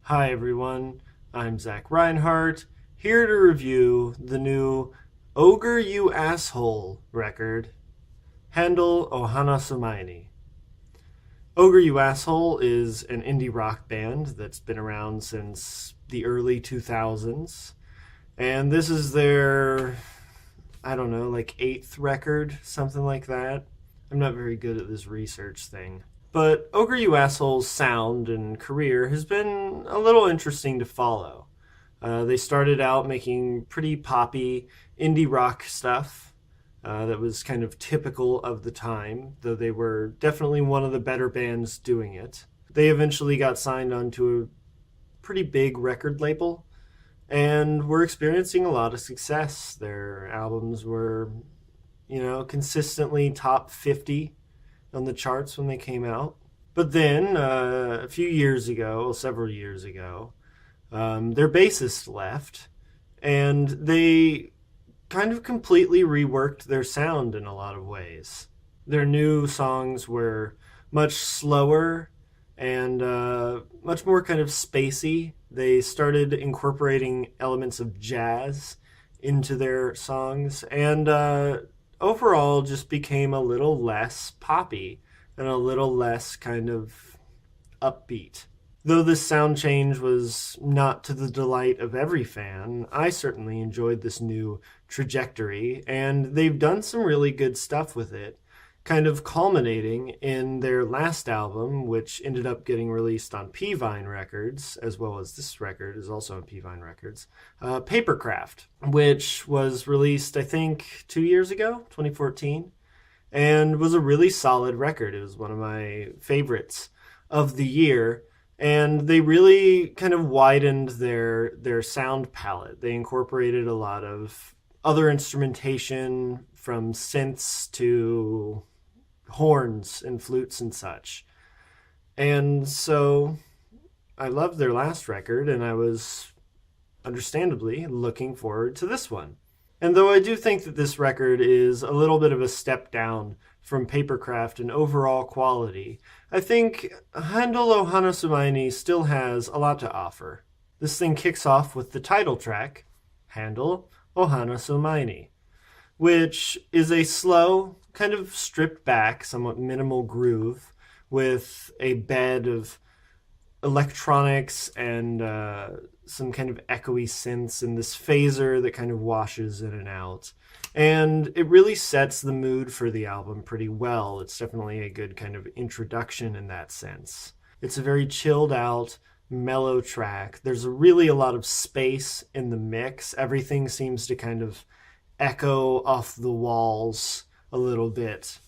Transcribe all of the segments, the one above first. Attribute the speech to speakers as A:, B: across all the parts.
A: Hi everyone, I'm Zach Reinhardt, here to review the new Ogre You Asshole record, Handel o Hanasu. Ogre You Asshole is an indie rock band that's been around since the early 2000s, and this is their, I don't know, like eighth record, something like that. I'm not very good at this research thing. But Ogre You Asshole's sound and career has been a little interesting to follow. They started out making pretty poppy indie rock stuff that was kind of typical of the time, though they were definitely one of the better bands doing it. They eventually got signed onto a pretty big record label and were experiencing a lot of success. Their albums were, consistently top 50 on the charts when they came out. But then, a few years ago, several years ago, their bassist left, and they kind of completely reworked their sound in a lot of ways. Their new songs were much slower and much more kind of spacey. They started incorporating elements of jazz into their songs, and overall just became a little less poppy and a little less kind of upbeat. Though this sound change was not to the delight of every fan, I certainly enjoyed this new trajectory, and they've done some really good stuff with it, kind of culminating in their last album, which ended up getting released on P-Vine Records, as well as this record is also on P-Vine Records, Papercraft, which was released, I think, 2 years ago, 2014, and was a really solid record. It was one of my favorites of the year, and they really kind of widened their sound palette. They incorporated a lot of other instrumentation, from synths to horns and flutes and such. And so I loved their last record, and I was understandably looking forward to this one. And though I do think that this record is a little bit of a step down from Papercraft in overall quality, I think Handel o Hanasumaini still has a lot to offer. This thing kicks off with the title track, Handel o Hanasumaini, which is a slow, kind of stripped back, somewhat minimal groove with a bed of electronics and some kind of echoey synths and this phaser that kind of washes in and out. And it really sets the mood for the album pretty well. It's definitely a good kind of introduction in that sense. It's a very chilled out, mellow track. There's really a lot of space in the mix. Everything seems to kind of echo off the walls a little bit.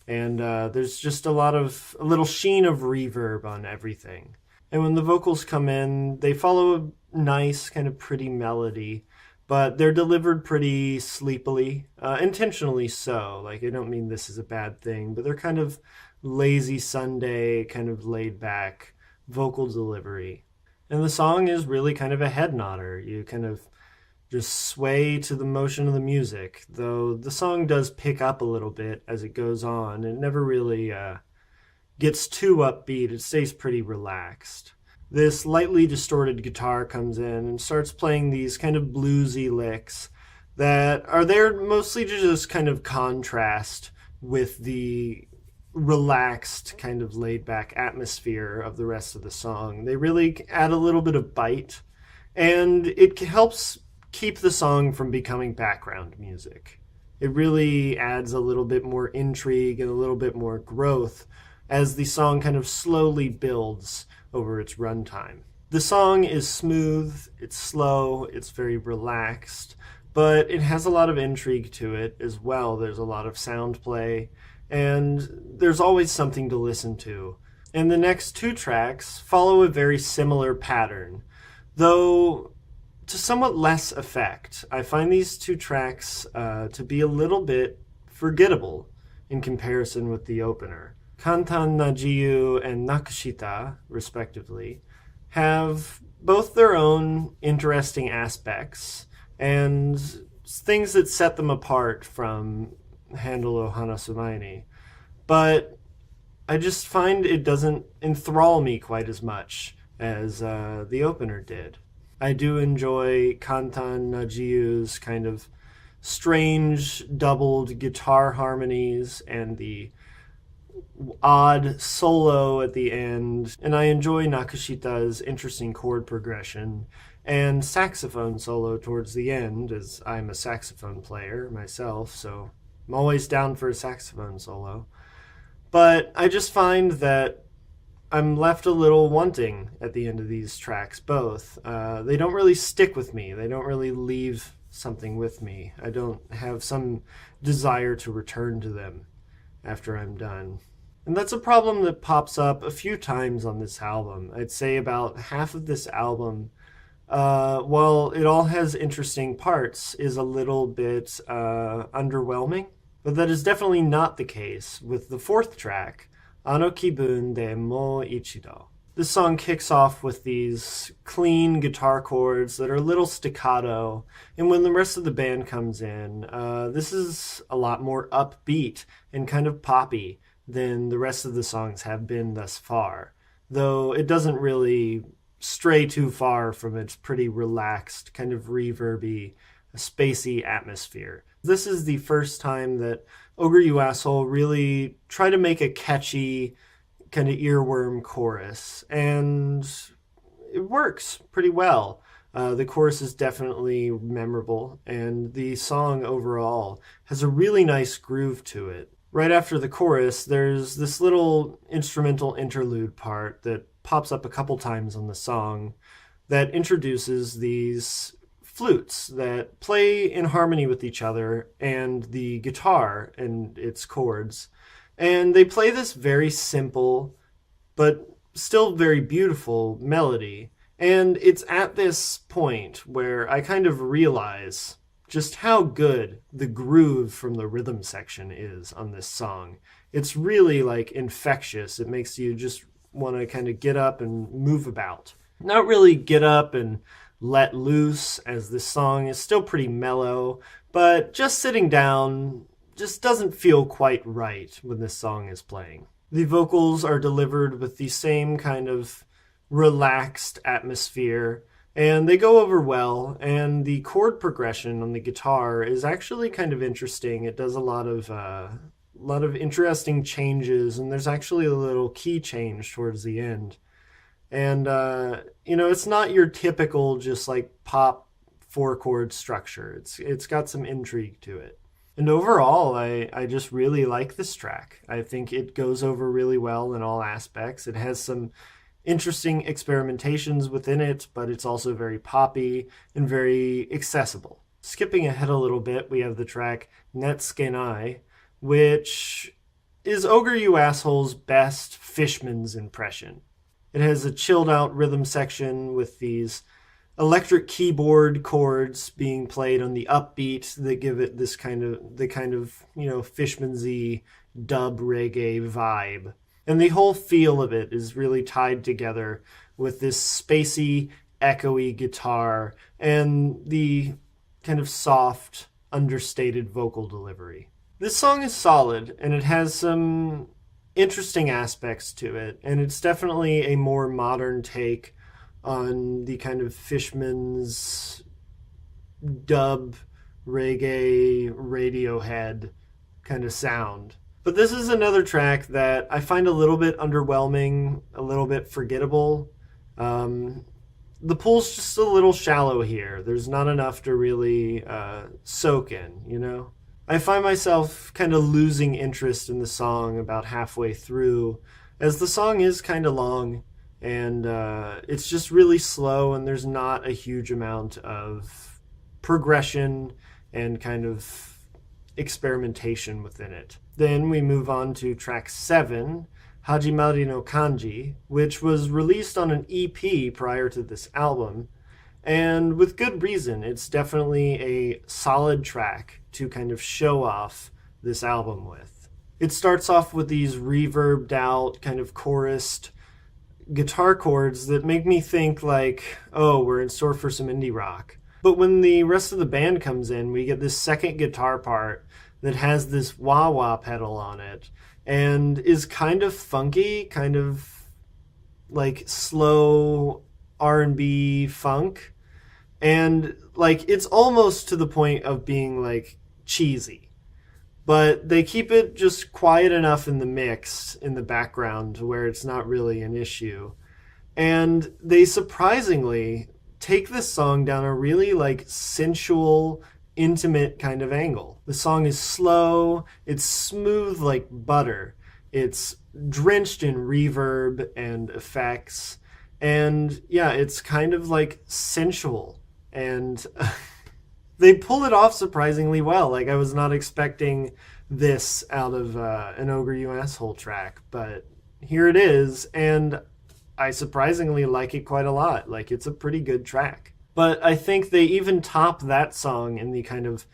A: And there's just a little sheen of reverb on everything. And when the vocals come in, they follow a nice, kind of pretty melody, but they're delivered pretty sleepily, intentionally so. Like, I don't mean this is a bad thing, but they're kind of lazy Sunday, kind of laid back vocal delivery. And the song is really kind of a head nodder. You kind of just sway to the motion of the music, though the song does pick up a little bit as it goes on. It never really gets too upbeat. It stays pretty relaxed. This lightly distorted guitar comes in and starts playing these kind of bluesy licks that are there mostly to just kind of contrast with the relaxed, kind of laid back atmosphere of the rest of the song. They really add a little bit of bite, and it helps keep the song from becoming background music. It really adds a little bit more intrigue and a little bit more growth as the song kind of slowly builds over its runtime. The song is smooth, it's slow, it's very relaxed, but it has a lot of intrigue to it as well. There's a lot of sound play, and there's always something to listen to. And the next two tracks follow a very similar pattern, though to somewhat less effect. I find these two tracks to be a little bit forgettable in comparison with the opener. Kantan Najiyu and Nakushita, respectively, have both their own interesting aspects and things that set them apart from Handel o Hanasumaini. But I just find it doesn't enthrall me quite as much as the opener did. I do enjoy Kantan Najiu's kind of strange doubled guitar harmonies and the odd solo at the end, and I enjoy Nakashita's interesting chord progression and saxophone solo towards the end, as I'm a saxophone player myself, so I'm always down for a saxophone solo. But I just find that I'm left a little wanting at the end of these tracks, both. They don't really stick with me. They don't really leave something with me. I don't have some desire to return to them after I'm done. And that's a problem that pops up a few times on this album. I'd say about half of this album, while it all has interesting parts, is a little bit underwhelming. But that is definitely not the case with the fourth track, Ano Kibun de Mo Ichido. This song kicks off with these clean guitar chords that are a little staccato, and when the rest of the band comes in, this is a lot more upbeat and kind of poppy than the rest of the songs have been thus far, though it doesn't really stray too far from its pretty relaxed, kind of reverby, spacey atmosphere. This is the first time that Ogre You Asshole really try to make a catchy, kind of earworm chorus, and it works pretty well. The chorus is definitely memorable, and the song overall has a really nice groove to it. Right after the chorus, there's this little instrumental interlude part that pops up a couple times on the song that introduces these flutes that play in harmony with each other and the guitar and its chords. And they play this very simple, but still very beautiful melody. And it's at this point where I kind of realize just how good the groove from the rhythm section is on this song. It's really like infectious. It makes you just want to kind of get up and move about. Not really get up and let loose, as this song is still pretty mellow, but just sitting down just doesn't feel quite right when this song is playing. The vocals are delivered with the same kind of relaxed atmosphere, and they go over well, and the chord progression on the guitar is actually kind of interesting. It does a lot of interesting changes, and there's actually a little key change towards the end. And, it's not your typical just like pop 4-chord structure. It's got some intrigue to it. And overall, I just really like this track. I think it goes over really well in all aspects. It has some interesting experimentations within it, but it's also very poppy and very accessible. Skipping ahead a little bit, we have the track Netsukenai, which is Ogre You Asshole's best Fishman's impression. It has a chilled out rhythm section with these electric keyboard chords being played on the upbeat that give it this kind of Fishman's-y dub reggae vibe. And the whole feel of it is really tied together with this spacey, echoey guitar and the kind of soft, understated vocal delivery. This song is solid, and it has some interesting aspects to it, and it's definitely a more modern take on the kind of Fishman's dub reggae Radiohead kind of sound. But this is another track that I find a little bit underwhelming, a little bit forgettable. The pool's just a little shallow here. There's not enough to really soak in, I find myself kind of losing interest in the song about halfway through, as the song is kind of long, and it's just really slow, and there's not a huge amount of progression and kind of experimentation within it. Then we move on to track 7, Hajimari no Kanji, which was released on an EP prior to this album, and with good reason. It's definitely a solid track to kind of show off this album with. It starts off with these reverbed out, kind of chorused guitar chords that make me think like, oh, we're in store for some indie rock. But when the rest of the band comes in, we get this second guitar part that has this wah-wah pedal on it and is kind of funky, kind of like slow R&B funk, and like it's almost to the point of being like cheesy, but they keep it just quiet enough in the mix in the background where it's not really an issue. And they surprisingly take this song down a really like sensual, intimate kind of angle. The song is slow, it's smooth like butter, it's drenched in reverb and effects, and yeah, it's kind of like sensual. And they pull it off surprisingly well. Like, I was not expecting this out of an Ogre You Asshole track, but here it is, and I surprisingly like it quite a lot. Like, it's a pretty good track. But I think they even top that song in the kind of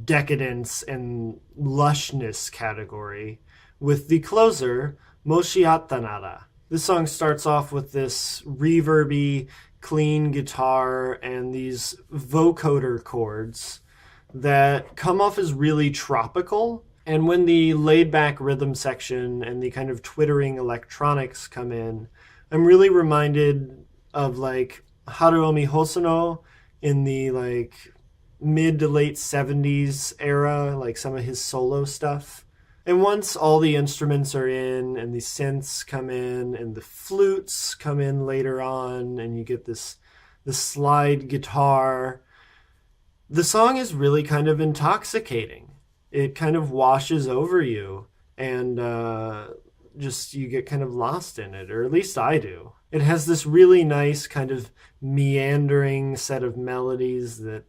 A: decadence and lushness category with the closer, Moshiatta Nara. This song starts off with this reverby, clean guitar and these vocoder chords that come off as really tropical. And when the laid back rhythm section and the kind of twittering electronics come in, I'm really reminded of like Haruomi Hosono in the like mid to late 70s era, like some of his solo stuff. And once all the instruments are in and the synths come in and the flutes come in later on and you get this slide guitar, the song is really kind of intoxicating. It kind of washes over you, and just you get kind of lost in it, or at least I do. It has this really nice kind of meandering set of melodies that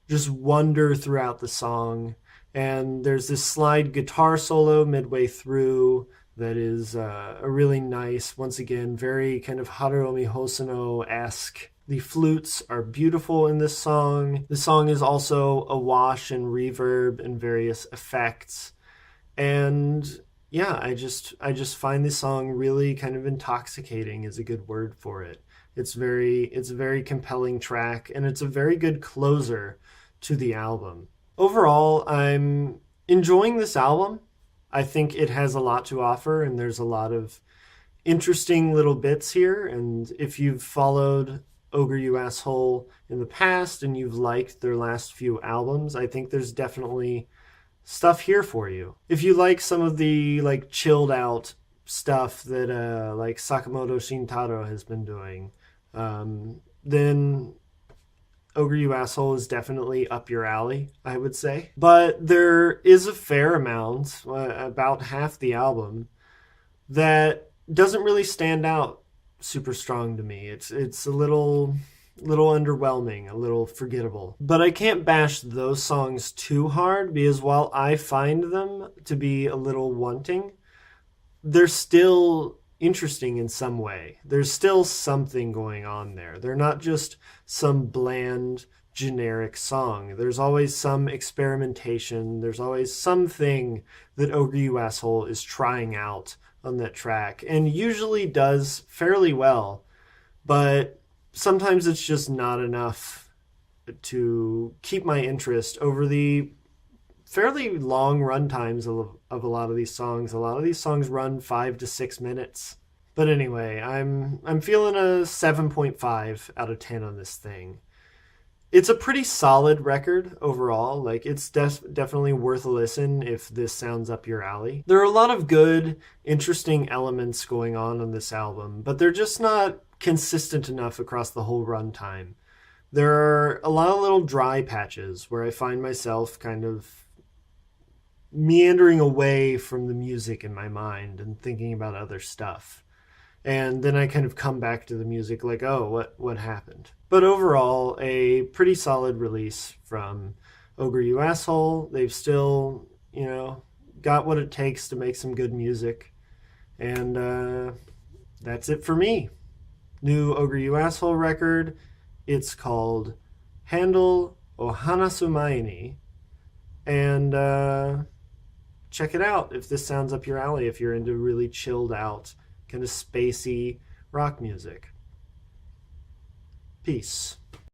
A: just wander throughout the song. And there's this slide guitar solo midway through that is a really nice, once again, very kind of Haruomi Hosono-esque. The flutes are beautiful in this song. The song is also awash in reverb and various effects. And yeah, I just find this song really kind of intoxicating is a good word for it. It's a very compelling track, and it's a very good closer to the album. Overall, I'm enjoying this album. I think it has a lot to offer, and there's a lot of interesting little bits here. And if you've followed Ogre You Asshole in the past and you've liked their last few albums, I think there's definitely stuff here for you. If you like some of the like chilled out stuff that like Sakamoto Shintaro has been doing, then Ogre You Asshole is definitely up your alley, I would say. But there is a fair amount, about half the album, that doesn't really stand out super strong to me. It's a little underwhelming, a little forgettable. But I can't bash those songs too hard, because while I find them to be a little wanting, they're still interesting in some way. There's still something going on there. They're not just some bland, generic song. There's always some experimentation. There's always something that Ogre You Asshole is trying out on that track, and usually does fairly well, but sometimes it's just not enough to keep my interest over the fairly long run times of a lot of these songs. A lot of these songs run 5 to 6 minutes. But anyway, I'm feeling a 7.5 out of 10 on this thing. It's a pretty solid record overall. Like, it's definitely worth a listen if this sounds up your alley. There are a lot of good, interesting elements going on this album, but they're just not consistent enough across the whole runtime. There are a lot of little dry patches where I find myself kind of meandering away from the music in my mind and thinking about other stuff. And then I kind of come back to the music like, oh, what happened? But overall, a pretty solid release from Ogre You Asshole. They've still, got what it takes to make some good music. And that's it for me. New Ogre You Asshole record. It's called Handle o Hanasu Mae. And check it out if this sounds up your alley, if you're into really chilled out, kind of spacey rock music. Peace.